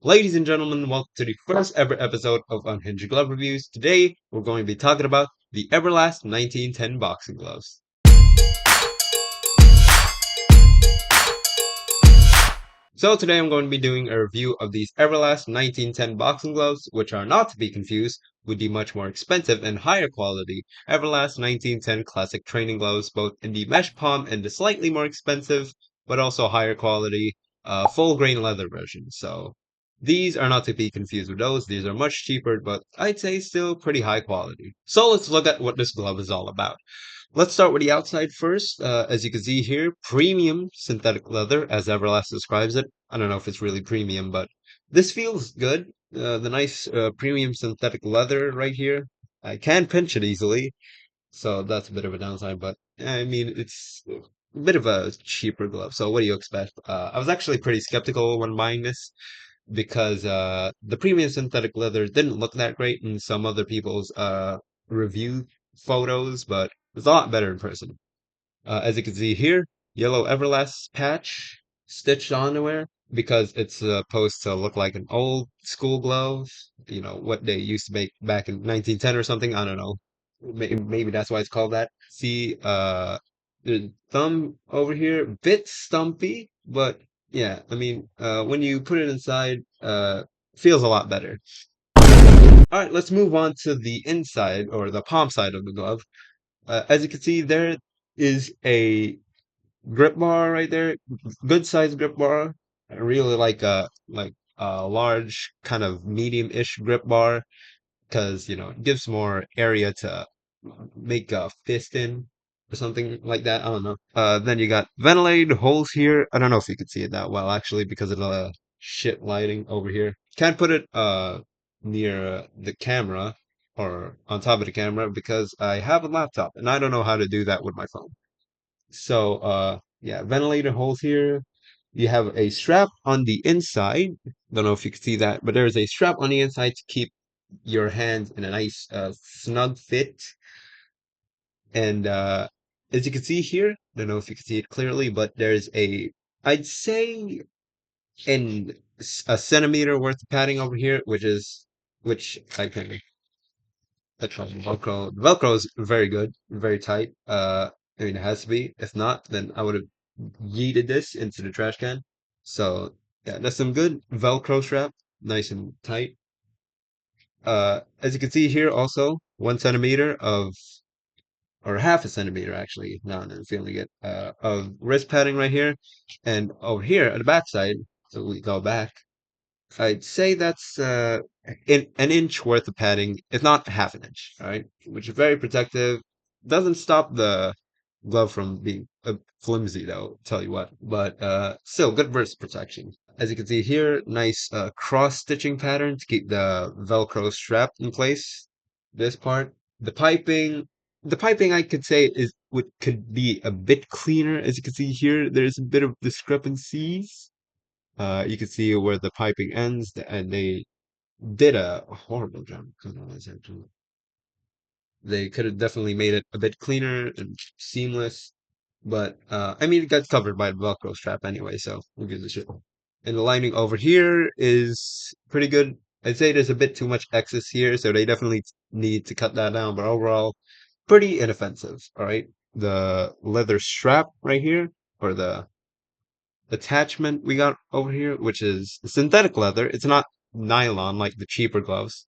Ladies and gentlemen, welcome to the first ever episode of Unhinged Glove Reviews. Today, we're going to be talking about the Everlast 1910 boxing gloves. So today I'm going to be doing a review of these Everlast 1910 boxing gloves, which are not to be confused with the much more expensive and higher quality Everlast 1910 classic training gloves, both in the mesh palm and the slightly more expensive, but also higher quality, full grain leather version. So these are not to be confused with those. These are much cheaper, but I'd say still pretty high quality. So let's look at what this glove is all about. Let's start with the outside first. As you can see here, premium synthetic leather, as Everlast describes it. I don't know if it's really premium, but this feels good. The nice premium synthetic leather right here. I can pinch it easily, so that's a bit of a downside, but I mean, it's a bit of a cheaper glove. So what do you expect? I was actually pretty skeptical when buying this because the premium synthetic leather didn't look that great in some other people's review photos, but it's a lot better in person. As you can see here, yellow Everlast patch stitched onto because it's supposed to look like an old school glove. You know, what they used to make back in 1910 or something. I don't know. Maybe that's why it's called that. See, the thumb over here, bit stumpy, but yeah, I mean, when you put it inside, feels a lot better. All right, let's move on to the inside or the palm side of the glove. As you can see, there is a grip bar right there, good sized grip bar. I really like a large kind of medium-ish grip bar because it gives more area to make a fist in or something like that. I don't know. Then you got ventilated holes here. I don't know if you can see it that well actually because of the shit lighting over here. Can't put it near the camera or on top of the camera because I have a laptop and I don't know how to do that with my phone. So yeah, ventilator holes here. You have a strap on the inside. Don't know if you can see that, but there's a strap on the inside to keep your hands in a nice snug fit. And as you can see here, don't know if you can see it clearly, but there's I'd say in a centimeter worth of padding over here, which I can touch on Velcro. Velcro is very good, very tight. I mean, it has to be. If not, then I would have yeeted this into the trash can. So yeah, that's some good Velcro strap, nice and tight. As you can see here, also 1 centimeter of, or half a centimeter actually. Now I'm feeling it. Of wrist padding right here, and over here at the back side. So we go back. I'd say that's an inch worth of padding, if not half an inch. All right, which is very protective. Doesn't stop the glove from being flimsy, though. Tell you what, but still good burst protection. As you can see here, nice cross stitching pattern to keep the Velcro strap in place. This part, the piping, the piping I could say is what could be a bit cleaner. As you can see here, there's a bit of discrepancies. You can see where the piping ends, and they did a horrible job. They could have definitely made it a bit cleaner and seamless, but I mean, it got covered by the Velcro strap anyway, so who gives a shit? And the lining over here is pretty good. I'd say there's a bit too much excess here, so they definitely need to cut that down, but overall, pretty inoffensive, all right? The leather strap right here, or the attachment we got over here, which is synthetic leather. It's not nylon like the cheaper gloves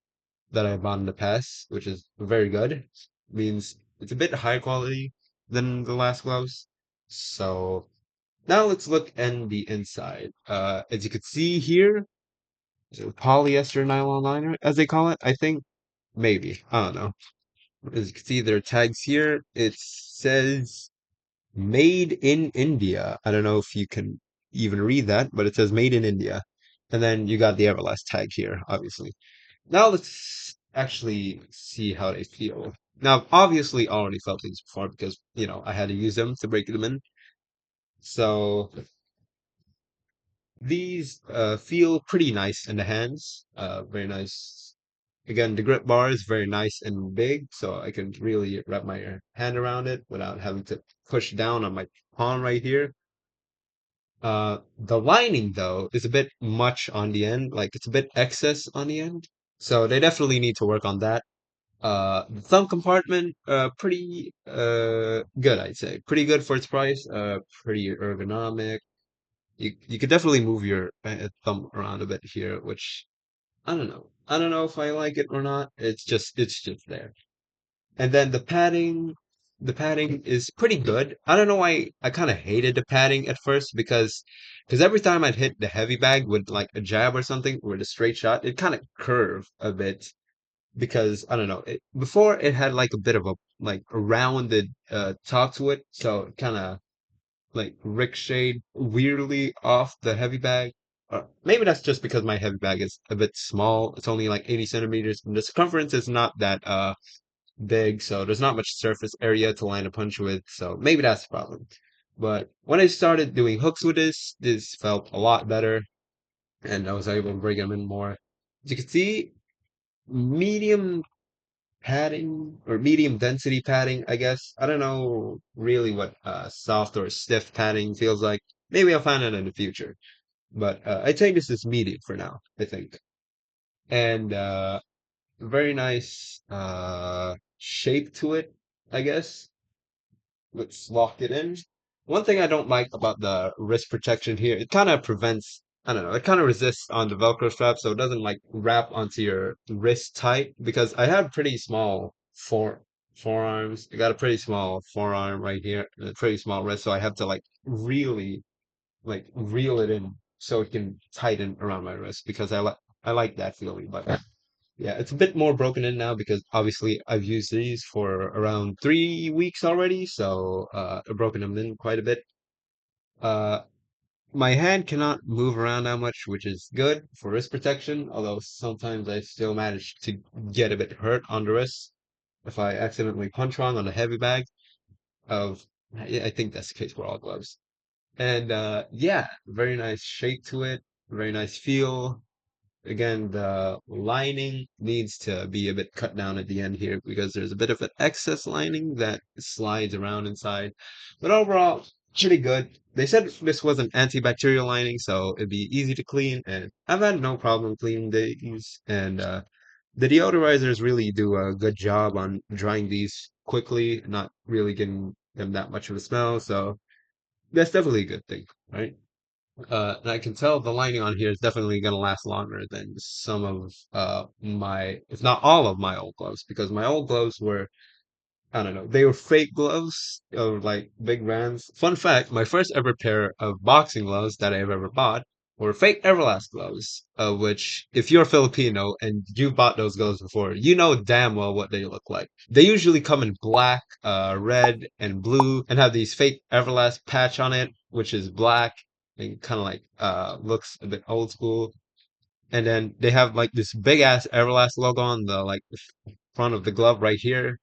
that I bought in the past, which is very good. Means it's a bit higher quality than the last gloves. So now let's look in the inside. As you can see here, is it polyester nylon liner, as they call it? I think maybe. I don't know. As you can see, there are tags here. It says Made in India. I don't know if you can even read that, but it says Made in India. And then you got the Everlast tag here, obviously. Now let's actually see how they feel. Now, I've obviously already felt these before because, I had to use them to break them in. So these feel pretty nice in the hands. Very nice. Again, the grip bar is very nice and big, so I can really wrap my hand around it without having to push down on my palm right here. The lining though is a bit much on the end, like it's a bit excess on the end. So they definitely need to work on that. The thumb compartment, pretty good, I'd say. Pretty good for its price. Pretty ergonomic. You could definitely move your thumb around a bit here, which I don't know. I don't know if I like it or not. It's just there. And then the padding is pretty good. I don't know why I kind of hated the padding at first because every time I'd hit the heavy bag with like a jab or something with a straight shot, it kind of curved a bit because I don't know. Before it had like a bit of a rounded top to it, so it kind of like ricocheted weirdly off the heavy bag. Or maybe that's just because my heavy bag is a bit small. It's only like 80 centimeters, and the circumference is not that big, so there's not much surface area to land a punch with. So maybe that's the problem. But when I started doing hooks with this felt a lot better, and I was able to bring them in more. As you can see, medium padding or medium density padding, I guess. I don't know really what soft or stiff padding feels like. Maybe I'll find out in the future. But I'd say this is medium for now, I think. And very nice shape to it, I guess. Let's lock it in. One thing I don't like about the wrist protection here, it kind of prevents, I don't know, it kind of resists on the Velcro strap, so it doesn't like wrap onto your wrist tight because I have pretty small forearms. I got a pretty small forearm right here, and a pretty small wrist, so I have to like really like reel it in so it can tighten around my wrist because I like that feeling. But yeah, it's a bit more broken in now because obviously I've used these for around 3 weeks already, so I've broken them in quite a bit. Uh, my hand cannot move around that much, which is good for wrist protection, although sometimes I still manage to get a bit hurt on the wrist if I accidentally punch wrong on a heavy bag of, I think that's the case for all gloves. And yeah, very nice shape to it, very nice feel. Again, the lining needs to be a bit cut down at the end here because there's a bit of an excess lining that slides around inside. But overall, pretty good. They said this was an antibacterial lining, so it'd be easy to clean, and I've had no problem cleaning these. And the deodorizers really do a good job on drying these quickly, not really getting them that much of a smell. So that's definitely a good thing, right? And I can tell the lining on here is definitely going to last longer than some of if not all of my old gloves, because my old gloves were, I don't know, they were fake gloves of like big brands. Fun fact, my first ever pair of boxing gloves that I've ever bought were fake Everlast gloves, which if you're Filipino and you've bought those gloves before, you know damn well what they look like. They usually come in black, red, and blue and have these fake Everlast patch on it, which is black and kind of like looks a bit old school. And then they have like this big ass Everlast logo on the like front of the glove right here.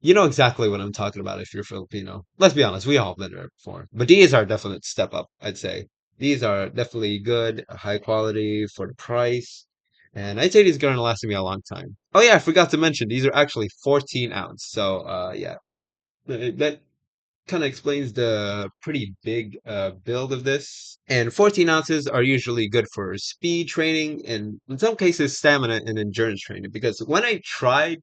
You know exactly what I'm talking about if you're Filipino. Let's be honest, we all been there before. But these are a definite step up, I'd say. These are definitely good, high quality for the price. And I'd say these are going to last me a long time. Oh yeah, I forgot to mention, these are actually 14 ounce. So yeah, that kind of explains the pretty big build of this. And 14 ounces are usually good for speed training and in some cases stamina and endurance training. Because when I tried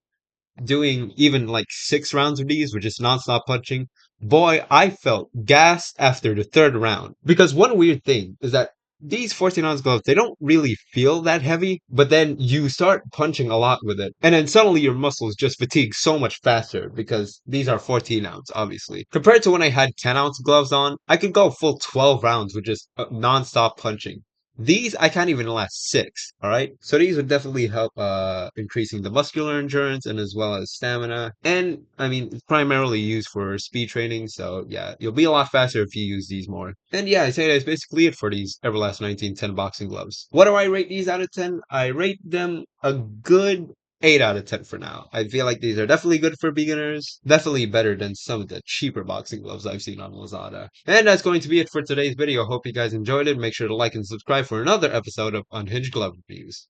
doing even like 6 rounds of these, which is nonstop punching, boy, I felt gassed after the third round. Because one weird thing is that these 14 ounce gloves, they don't really feel that heavy, but then you start punching a lot with it. And then suddenly your muscles just fatigue so much faster because these are 14 ounce, obviously. Compared to when I had 10-ounce gloves on, I could go full 12 rounds with just nonstop punching. These I can't even last 6, all right? So these would definitely help increasing the muscular endurance and as well as stamina. And I mean, it's primarily used for speed training, so yeah, you'll be a lot faster if you use these more. And yeah, I say that's basically it for these Everlast 1910 boxing gloves. What do I rate these out of 10? I rate them a good 8 out of 10 for now. I feel like these are definitely good for beginners. Definitely better than some of the cheaper boxing gloves I've seen on Lazada. And that's going to be it for today's video. Hope you guys enjoyed it. Make sure to like and subscribe for another episode of Unhinged Glove Reviews.